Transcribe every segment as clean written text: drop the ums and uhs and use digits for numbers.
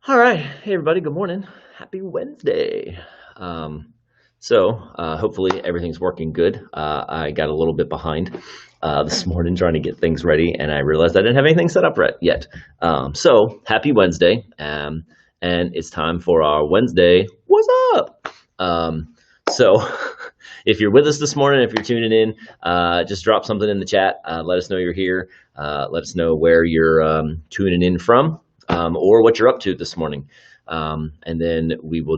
All right. Hey, everybody. Good morning. Happy Wednesday. Hopefully everything's working good. I got a little bit behind this morning trying to get things ready, and I realized I didn't have anything set up yet. Happy Wednesday. And it's time for our Wednesday. What's up? Um, so, if you're with us this morning, if you're tuning in, just drop something in the chat. Let us know you're here. Let us know where you're tuning in from, or what you're up to this morning. And then we will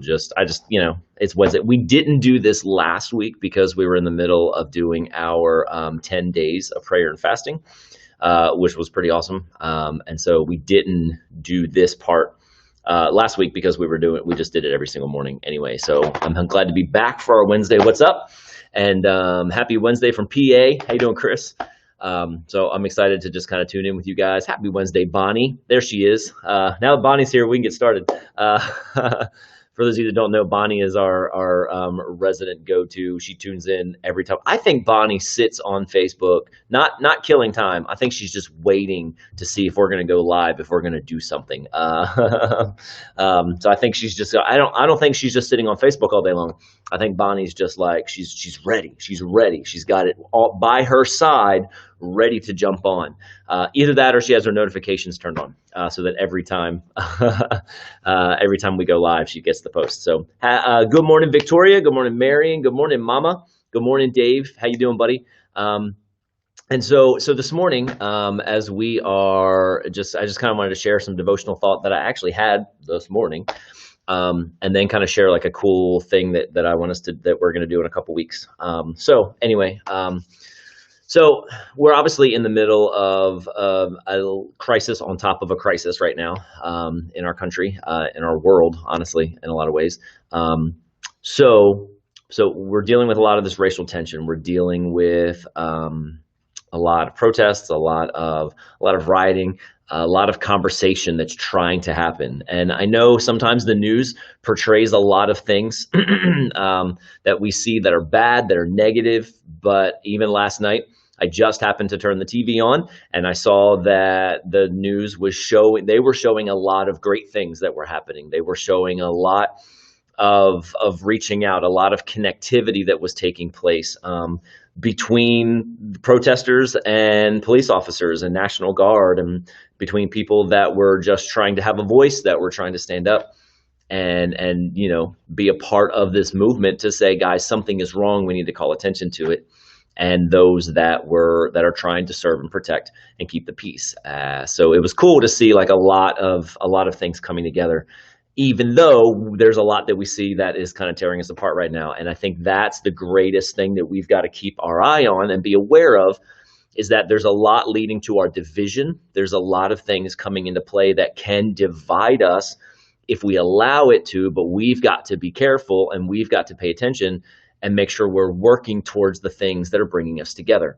it's Wednesday. We didn't do this last week because we were in the middle of doing our 10 days of prayer and fasting, which was pretty awesome. And so we didn't do this part last week because we just did it every single morning anyway. So I'm glad to be back for our Wednesday. What's up? And happy Wednesday from PA. How you doing, Chris? So I'm excited to just kind of tune in with you guys. Happy Wednesday, Bonnie. There she is. Now that Bonnie's here, we can get started. For those of you that don't know, Bonnie is our resident go-to. She tunes in every time. I think Bonnie sits on Facebook, not killing time. I think she's just waiting to see if we're going to go live, if we're going to do something. So I think she's just. I don't think she's just sitting on Facebook all day long. I think Bonnie's just like she's ready. She's ready. She's got it all by her side, ready to jump on. Either that, or she has her notifications turned on, so that every time we go live, she gets the post. So, good morning, Victoria. Good morning, Marion. Good morning, Mama. Good morning, Dave. How you doing, buddy? And so this morning, as we are I just kind of wanted to share some devotional thought that I actually had this morning. And then kind of share like a cool thing that we're going to do in a couple weeks. So we're obviously in the middle of a crisis on top of a crisis right now, in our country, in our world, honestly, in a lot of ways. So we're dealing with a lot of this racial tension. We're dealing with a lot of protests, a lot of rioting, a lot of conversation that's trying to happen. And I know sometimes the news portrays a lot of things that we see that are bad, that are negative. But even last night, I just happened to turn the TV on and I saw that the news was they were showing a lot of great things that were happening. They were showing a lot of reaching out, a lot of connectivity that was taking place between protesters and police officers and National Guard, and between people that were just trying to have a voice, that were trying to stand up and be a part of this movement to say, guys, something is wrong. We need to call attention to it. And those that are trying to serve and protect and keep the peace. So it was cool to see like a lot of things coming together, even though there's a lot that we see that is kind of tearing us apart right now. And I think that's the greatest thing that we've got to keep our eye on and be aware of, is that there's a lot leading to our division. There's a lot of things coming into play that can divide us if we allow it to, but we've got to be careful and we've got to pay attention and make sure we're working towards the things that are bringing us together.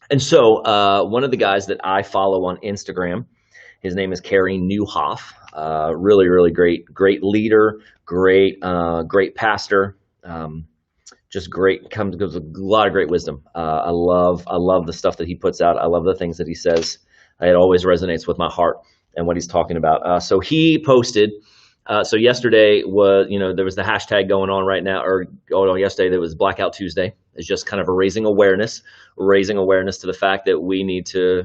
And so one of the guys that I follow on Instagram, his name is Carey Nieuwhof. Really, really great leader, great pastor. Just great, comes with a lot of great wisdom. I love the stuff that he puts out. I love the things that he says. It always resonates with my heart and what he's talking about. So he posted. So yesterday was, there was the hashtag going on right now, yesterday there was Blackout Tuesday. It's just kind of raising awareness to the fact that we need to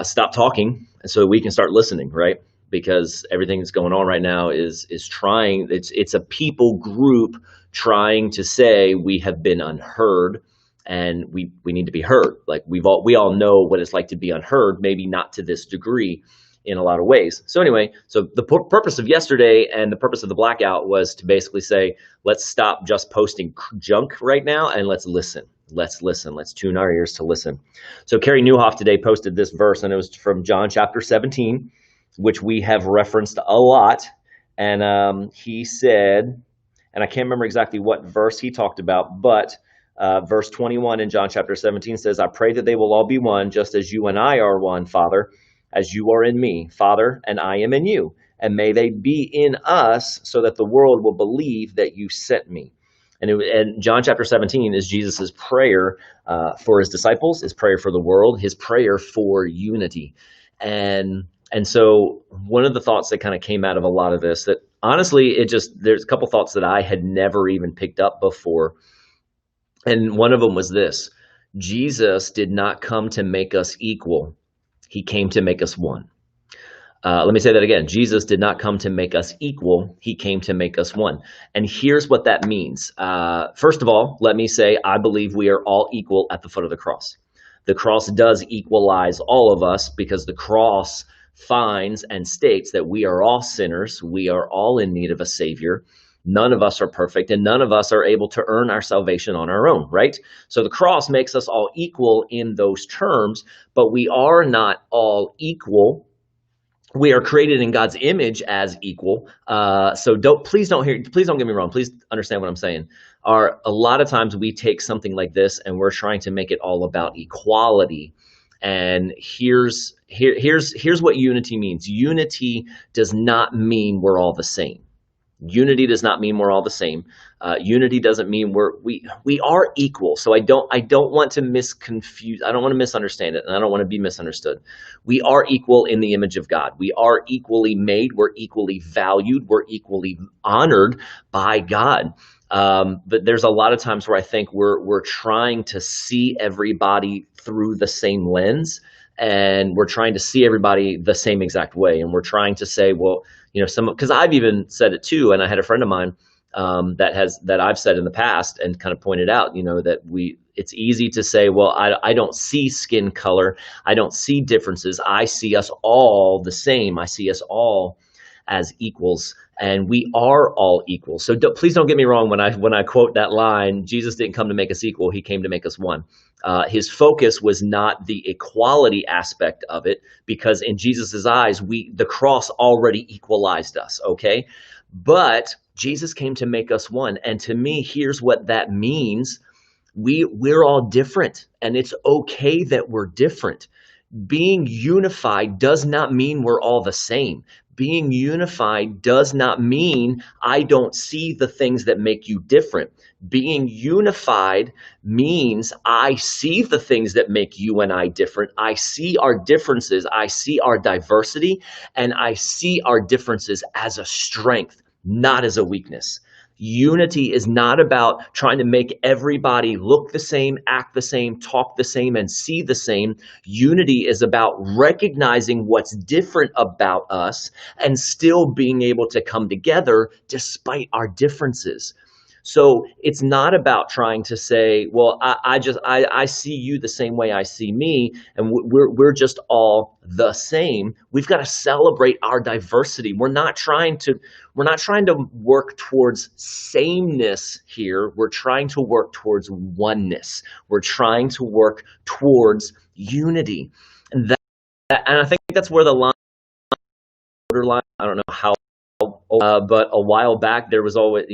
stop talking so we can start listening, right? Because everything that's going on right now is trying. It's a people group trying to say we have been unheard and we need to be heard. Like we all know what it's like to be unheard, maybe not to this degree in a lot of ways. So anyway, so the purpose of yesterday and the purpose of the blackout was to basically say, let's stop just posting junk right now and let's listen. Let's listen. Let's tune our ears to listen. So Carey Nieuwhof today posted this verse, and it was from John chapter 17, which we have referenced a lot. And he said, and I can't remember exactly what verse he talked about, but verse 21 in John chapter 17 says, I pray that they will all be one, just as you and I are one, Father, as you are in me, Father, and I am in you. And may they be in us so that the world will believe that you sent me. And John chapter 17 is Jesus's prayer for his disciples, his prayer for the world, his prayer for unity. And And so one of the thoughts that kind of came out of a lot of this, that honestly, there's a couple thoughts that I had never even picked up before. And one of them was this: Jesus did not come to make us equal, he came to make us one. Let me say that again. Jesus did not come to make us equal. He came to make us one. And here's what that means. First of all, let me say, I believe we are all equal at the foot of the cross. The cross does equalize all of us because the cross finds and states that we are all sinners. We are all in need of a Savior. None of us are perfect, and none of us are able to earn our salvation on our own, right? So the cross makes us all equal in those terms, but we are not all equal. We are created in God's image as equal. So please don't get me wrong. Please understand what I'm saying. A lot of times we take something like this and we're trying to make it all about equality. And here's what unity means. Unity does not mean we're all the same. Unity does not mean we're all the same. Unity doesn't mean we are equal. So I don't want to misconfuse. I don't want to misunderstand it, and I don't want to be misunderstood. We are equal in the image of God. We are equally made. We're equally valued. We're equally honored by God. But there's a lot of times where I think we're trying to see everybody through the same lens, and we're trying to see everybody the same exact way, and we're trying to say, well, because I've even said it too, and I had a friend of mine that I've said in the past and kind of pointed out, that it's easy to say, well, I don't see skin color, I don't see differences, I see us all the same, I see us all as equals, and we are all equal. So please don't get me wrong when I quote that line. Jesus didn't come to make us equal; he came to make us one. His focus was not the equality aspect of it, because in Jesus's eyes, the cross already equalized us. Okay, but Jesus came to make us one, and to me, here's what that means: we're all different, and it's okay that we're different. Being unified does not mean we're all the same. Being unified does not mean I don't see the things that make you different. Being unified means I see the things that make you and I different. I see our differences. I see our diversity, and I see our differences as a strength, not as a weakness. Unity is not about trying to make everybody look the same, act the same, talk the same, and see the same. Unity is about recognizing what's different about us and still being able to come together despite our differences. So it's not about trying to say, well, I see you the same way I see me, and we're just all the same. We've got to celebrate our diversity. We're not trying to work towards sameness here. We're trying to work towards oneness. We're trying to work towards unity, and I think that's where the borderline. I don't know how. But a while back, there was always,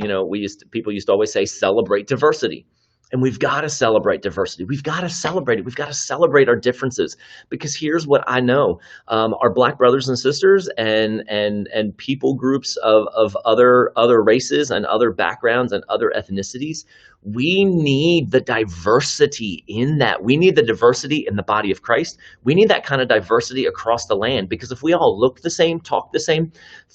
people used to always say, celebrate diversity. And we've got to celebrate diversity. We've got to celebrate it. We've got to celebrate our differences, because here's what I know. Our Black brothers and sisters and people groups of other races and other backgrounds and other ethnicities, we need the diversity in that. We need the diversity in the body of Christ. We need that kind of diversity across the land, because if we all looked the same, talked the same,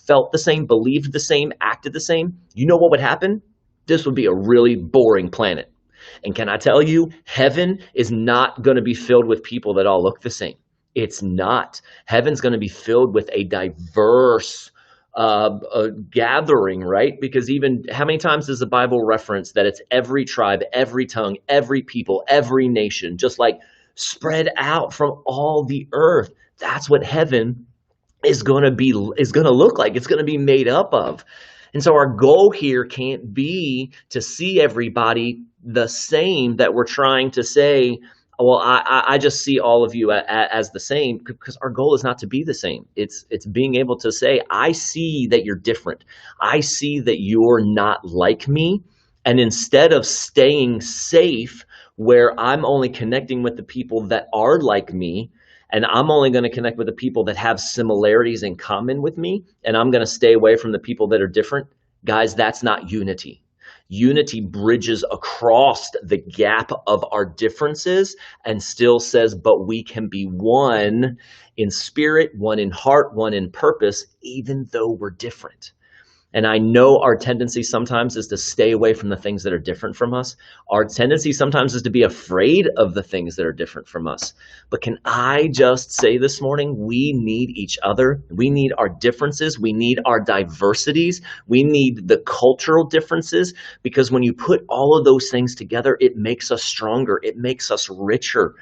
felt the same, believed the same, acted the same, you know what would happen? This would be a really boring planet. And can I tell you, heaven is not going to be filled with people that all look the same. It's not. Heaven's going to be filled with a diverse gathering, right? Because even how many times does the Bible reference that it's every tribe, every tongue, every people, every nation, just like spread out from all the earth? That's what heaven is going to look like. It's going to be made up of. And so our goal here can't be to see everybody the same, that we're trying to say, well, I just see all of you as the same, because our goal is not to be the same. It's being able to say, I see that you're different. I see that you're not like me. And instead of staying safe where I'm only connecting with the people that are like me, and I'm only going to connect with the people that have similarities in common with me, and I'm going to stay away from the people that are different, guys, that's not unity. Unity bridges across the gap of our differences and still says, but we can be one in spirit, one in heart, one in purpose, even though we're different. And I know our tendency sometimes is to stay away from the things that are different from us. Our tendency sometimes is to be afraid of the things that are different from us. But can I just say this morning, we need each other. We need our differences. We need our diversities. We need the cultural differences, because when you put all of those things together, it makes us stronger. It makes us richer.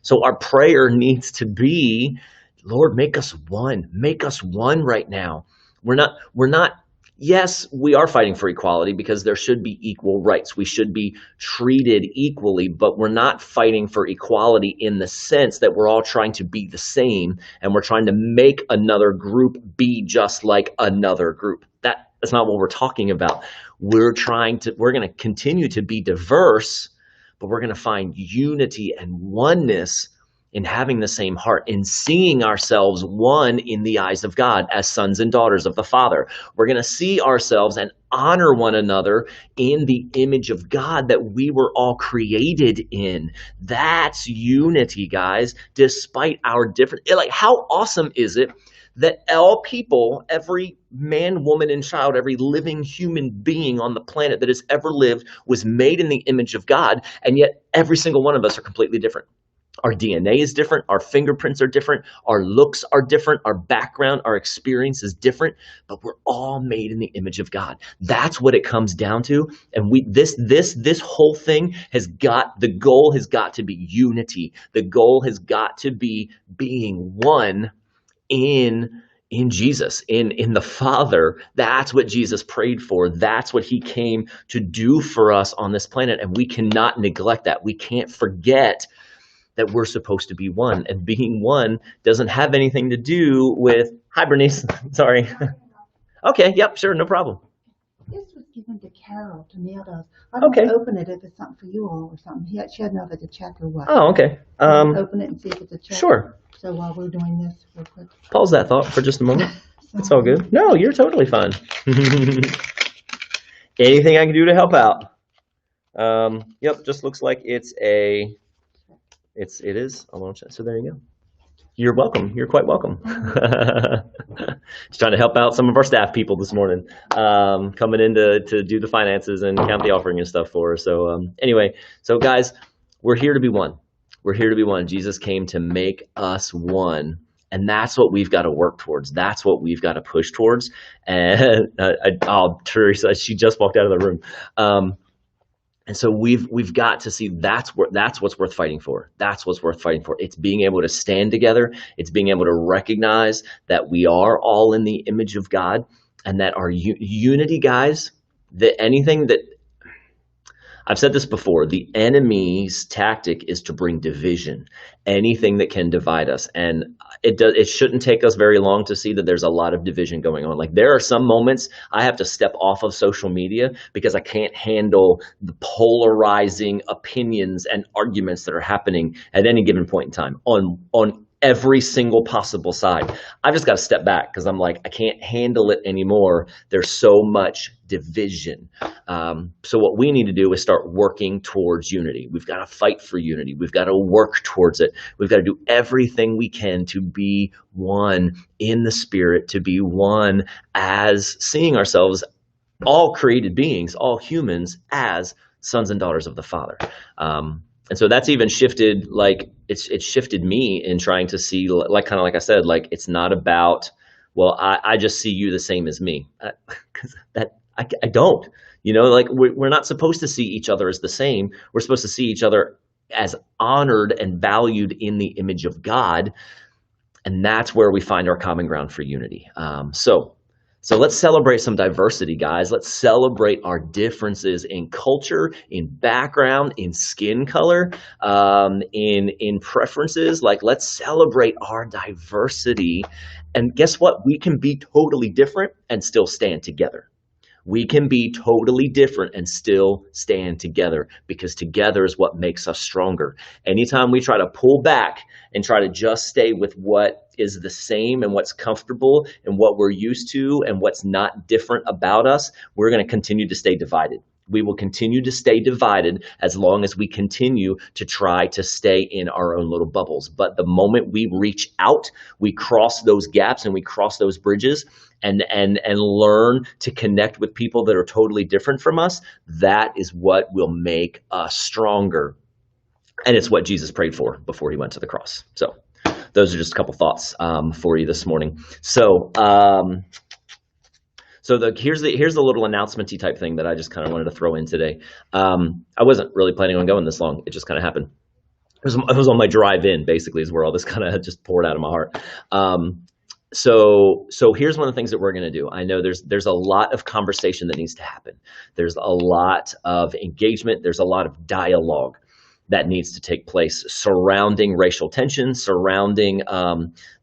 So our prayer needs to be, Lord, make us one. Make us one right now. We're not. Yes, we are fighting for equality because there should be equal rights. We should be treated equally, but we're not fighting for equality in the sense that we're all trying to be the same and we're trying to make another group be just like another group. That's not what we're talking about. We're going to continue to be diverse, but we're going to find unity and oneness in having the same heart, in seeing ourselves one in the eyes of God as sons and daughters of the Father. We're going to see ourselves and honor one another in the image of God that we were all created in. That's unity, guys, despite our different. Like, how awesome is it that all people, every man, woman, and child, every living human being on the planet that has ever lived was made in the image of God, and yet every single one of us are completely different. Our DNA is different. Our fingerprints are different. Our looks are different. Our background, our experience is different, but we're all made in the image of God. That's what it comes down to. And this whole thing the goal has got to be unity. The goal has got to be being one in Jesus, in the Father. That's what Jesus prayed for. That's what he came to do for us on this planet. And we cannot neglect that. We can't forget that we're supposed to be one, and being one doesn't have anything to do with, hi Bernice, sorry. Okay, yep, sure, no problem. This was given to Carol to mail to us. I don't Okay. open it if it's something for you all or something. She had know if it's a check or what. Oh, okay. Open it and see if it's a check. Sure. So while we're doing this, real quick. Pause that thought for just a moment. It's all good. No, you're totally fine. Anything I can do to help out? Yep, just looks like it is. So there you go. You're welcome. You're quite welcome. Just trying to help out some of our staff people this morning, coming in to do the finances and count the offering and stuff for us. So anyway, so guys, we're here to be one. We're here to be one. Jesus came to make us one. And that's what we've got to work towards. That's what we've got to push towards. And Teresa, she just walked out of the room. And so we've got to see that's what's worth fighting for. That's what's worth fighting for. It's being able to stand together. It's being able to recognize that we are all in the image of God, and that our unity, guys, that anything that I've said this before, the enemy's tactic is to bring division, anything that can divide us. And it shouldn't take us very long to see that there's a lot of division going on. Like, there are some moments I have to step off of social media because I can't handle the polarizing opinions and arguments that are happening at any given point in time on every single possible side. I've just got to step back because I'm like, I can't handle it anymore. There's so much division. So what we need to do is start working towards unity. We've got to fight for unity. We've got to work towards it. We've got to do everything we can to be one in the Spirit, to be one as seeing ourselves, all created beings, all humans, as sons and daughters of the Father. And so that's even shifted, like it's shifted me in trying to see, like, kind of like I said, like, it's not about, well, I just see you the same as me, because I don't, like we're not supposed to see each other as the same. We're supposed to see each other as honored and valued in the image of God. And that's where we find our common ground for unity. So let's celebrate some diversity, guys. Let's celebrate our differences in culture, in background, in skin color, in preferences. Like, let's celebrate our diversity. And guess what? We can be totally different and still stand together. We can be totally different and still stand together, because together is what makes us stronger. Anytime we try to pull back and try to just stay with what is the same and what's comfortable and what we're used to and what's not different about us, we're going to continue to stay divided. We will continue to stay divided as long as we continue to try to stay in our own little bubbles. But the moment we reach out, we cross those gaps and we cross those bridges and learn to connect with people that are totally different from us, that is what will make us stronger. And it's what Jesus prayed for before he went to the cross. So those are just a couple thoughts for you this morning. Here's the little announcement-y type thing that I just kind of wanted to throw in today. I wasn't really planning on going this long. It just kind of happened. It was on my drive in, basically, is where all this kind of just poured out of my heart. So here's one of the things that we're going to do. I know there's a lot of conversation that needs to happen. There's a lot of engagement. There's a lot of dialogue that needs to take place surrounding racial tension, surrounding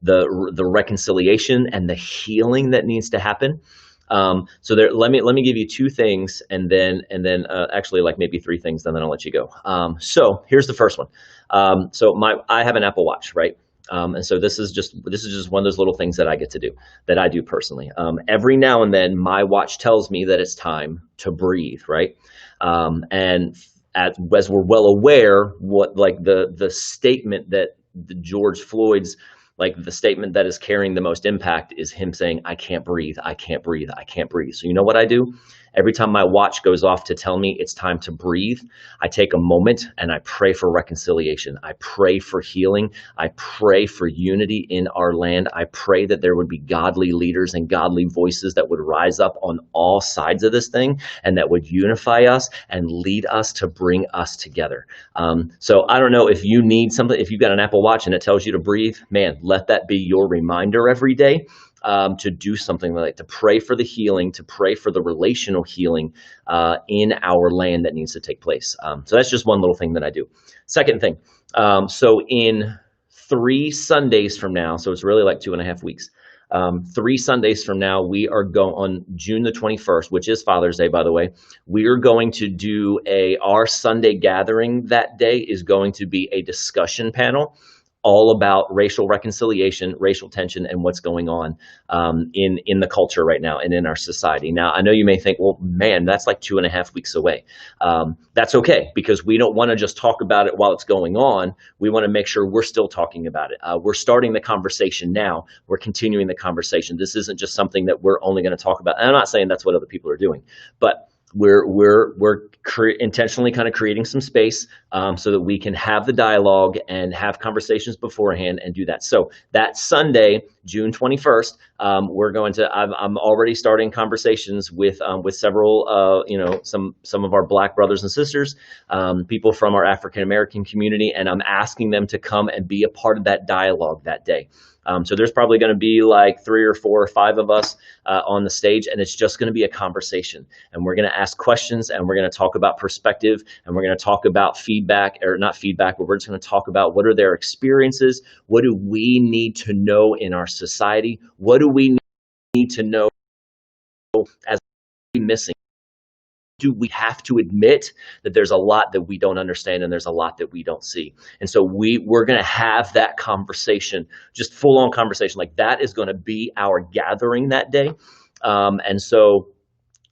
the reconciliation and the healing that needs to happen. Let me give you two things, and then actually like maybe three things, and then I'll let you go. So here's the first one. I have an Apple Watch, right? And so this is just one of those little things that I get to do, that I do personally. Every now and then, my watch tells me that it's time to breathe, right? As we're well aware, what like the statement that the George Floyd's, like the statement that is carrying the most impact is him saying, "I can't breathe, I can't breathe, I can't breathe." So you know what I do? Every time my watch goes off to tell me it's time to breathe, I take a moment and I pray for reconciliation. I pray for healing. I pray for unity in our land. I pray that there would be godly leaders and godly voices that would rise up on all sides of this thing and that would unify us and lead us to bring us together. So I don't know if you need something, if you've got an Apple Watch and it tells you to breathe, man, let that be your reminder every day. To do something like to pray for the healing, to pray for the relational healing in our land that needs to take place. So that's just one little thing that I do. Second thing, so in 3 Sundays from now, so it's really like 2.5 weeks, 3 Sundays from now, we are going on June the 21st, which is Father's Day, by the way. We are going to do our Sunday gathering that day is going to be a discussion panel all about racial reconciliation, racial tension, and what's going on in the culture right now and in our society. Now, I know you may think, well, man, that's like 2.5 weeks away. That's okay, because we don't want to just talk about it while it's going on. We want to make sure we're still talking about it. We're starting the conversation now. We're continuing the conversation. This isn't just something that we're only going to talk about. And I'm not saying that's what other people are doing, but we're intentionally kind of creating some space so that we can have the dialogue and have conversations beforehand and do that. So that Sunday, June 21st, I'm already starting conversations with several, some of our Black brothers and sisters, people from our African American community, and I'm asking them to come and be a part of that dialogue that day. So there's probably going to be like 3 or 4 or 5 of us on the stage, and it's just going to be a conversation. And we're going to ask questions, and we're going to talk about perspective, and we're going to talk about feedback, or not feedback, but we're just going to talk about what are their experiences, what do we need to know in our society, what do we need to know as missing. Do we have to admit that there's a lot that we don't understand and there's a lot that we don't see? And so we're going to have that conversation, just full on conversation. Like that is going to be our gathering that day. And so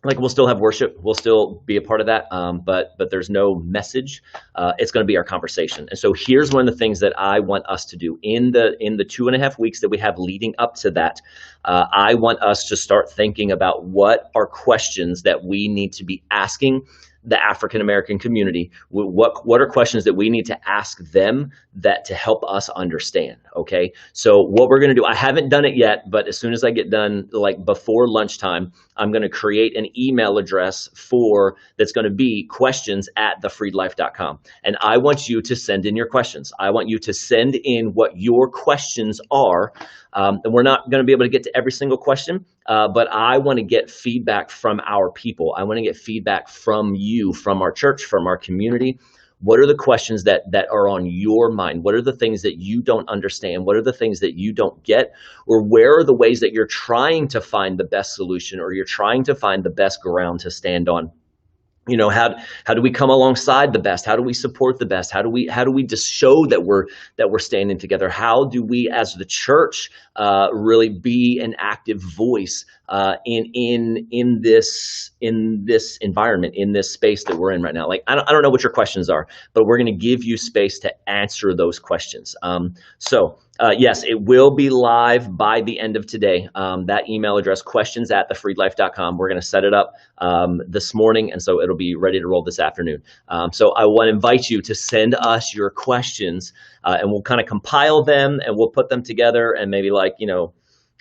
like we'll still have worship, we'll still be a part of that, but there's no message. It's going to be our conversation. And so here's one of the things that I want us to do in the 2.5 weeks that we have leading up to that. I want us to start thinking about what are questions that we need to be asking the African American community. What are questions that we need to ask them that to help us understand? Okay, so what we're going to do, I haven't done it yet, but as soon as I get done, like before lunchtime, I'm going to create an email address that's going to be questions@thefreedlife.com. And I want you to send in your questions. I want you to send in what your questions are. And we're not going to be able to get to every single question, but I want to get feedback from our people. I want to get feedback from you, from our church, from our community. What are the questions that are on your mind? What are the things that you don't understand? What are the things that you don't get? Or where are the ways that you're trying to find the best solution, or you're trying to find the best ground to stand on? You know, how do we come alongside the best? How do we support the best? How do we just show that we're standing together? How do we as the church really be an active voice in this environment, in this space that we're in right now. Like I don't know what your questions are, but we're going to give you space to answer those questions. Yes, it will be live by the end of today. That email address, questions@thefreedlife.com. We're going to set it up this morning, and so it'll be ready to roll this afternoon. So I want to invite you to send us your questions, and we'll kind of compile them, and we'll put them together, and maybe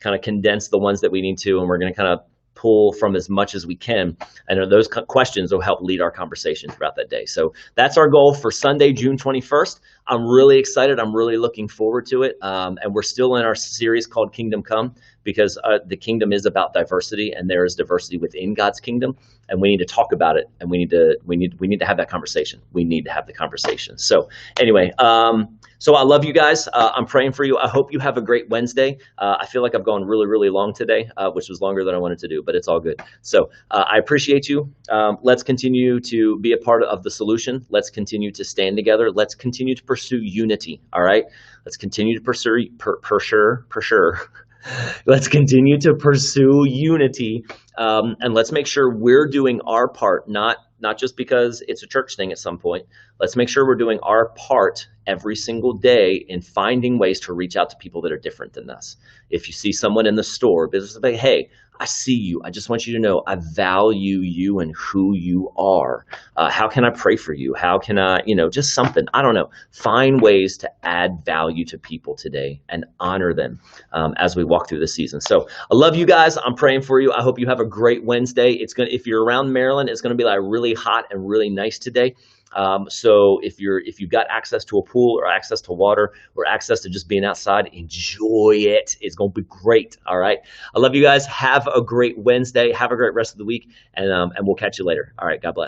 kind of condense the ones that we need to, and we're going to kind of pull from as much as we can. And those questions will help lead our conversation throughout that day. So that's our goal for Sunday, June 21st. I'm really excited. I'm really looking forward to it. And we're still in our series called Kingdom Come, because the kingdom is about diversity, and there is diversity within God's kingdom, and we need to talk about it, and we need to have that conversation. We need to have the conversation. So anyway, so I love you guys. I'm praying for you. I hope you have a great Wednesday. I feel like I've gone really, really long today, which was longer than I wanted to do, but it's all good. So I appreciate you. Let's continue to be a part of the solution. Let's continue to stand together. Let's continue to pursue unity. All right. Let's continue to pursue. Let's continue to pursue unity, and let's make sure we're doing our part, not just because it's a church thing at some point. Let's make sure we're doing our part every single day in finding ways to reach out to people that are different than us. If you see someone in the store, business, like, hey, I see you. I just want you to know I value you and who you are. How can I pray for you? How can I, just something, I don't know. Find ways to add value to people today and honor them as we walk through the season. So I love you guys. I'm praying for you. I hope you have a great Wednesday. If you're around Maryland, it's going to be like really hot and really nice today. So if you've got access to a pool or access to water or access to just being outside, enjoy it. It's going to be great. All right. I love you guys. Have a great Wednesday. Have a great rest of the week, and we'll catch you later. All right. God bless.